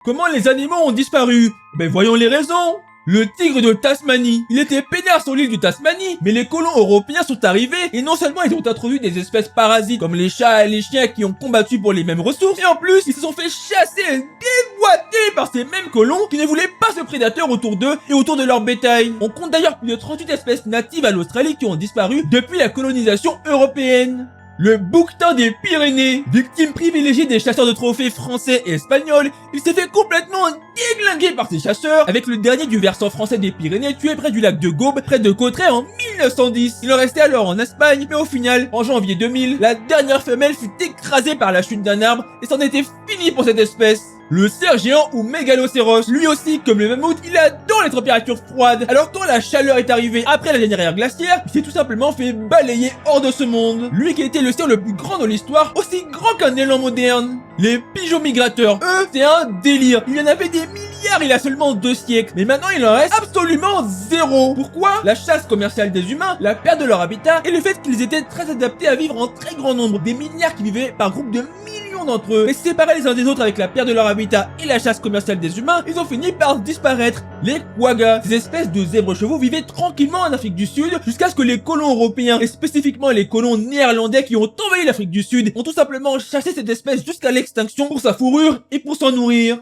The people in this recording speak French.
Comment les animaux ont disparu? Ben voyons les raisons. Le tigre de Tasmanie. Il était peinard sur l'île du Tasmanie, mais les colons européens sont arrivés et non seulement ils ont introduit des espèces parasites comme les chats et les chiens qui ont combattu pour les mêmes ressources, et en plus ils se sont fait chasser et déboîter par ces mêmes colons qui ne voulaient pas ce prédateur autour d'eux et autour de leur bétail. On compte d'ailleurs plus de 38 espèces natives à l'Australie qui ont disparu depuis la colonisation européenne. Le bouquetin des Pyrénées, victime privilégiée des chasseurs de trophées français et espagnols, il s'est fait complètement déglinguer par ces chasseurs, avec le dernier du versant français des Pyrénées tué près du lac de Gaume, près de Cauterets en 1910. Il en restait alors en Espagne, mais au final, en janvier 2000, la dernière femelle fut écrasée par la chute d'un arbre et c'en était fini pour cette espèce. Le cerf géant ou mégalocéros, lui aussi, comme le mammouth, il adore les températures froides. Alors quand la chaleur est arrivée après la dernière ère glaciaire, il s'est tout simplement fait balayer hors de ce monde. Lui qui était le cerf le plus grand de l'histoire, aussi grand qu'un élan moderne. Les pigeons migrateurs, eux, c'est un délire. Il y en avait des milliards il y a seulement 2 siècles, mais maintenant il en reste absolument zéro. Pourquoi? La chasse commerciale des humains, la perte de leur habitat et le fait qu'ils étaient très adaptés à vivre en très grand nombre. Des milliards qui vivaient par groupe de millions d'entre eux. Mais séparés les uns des autres avec la perte de leur habitat et la chasse commerciale des humains, ils ont fini par disparaître. Les quaggas, ces espèces de zèbres chevaux vivaient tranquillement en Afrique du Sud jusqu'à ce que les colons européens et spécifiquement les colons néerlandais qui ont envahi l'Afrique du Sud ont tout simplement chassé cette espèce jusqu'à l'extinction pour sa fourrure et pour s'en nourrir.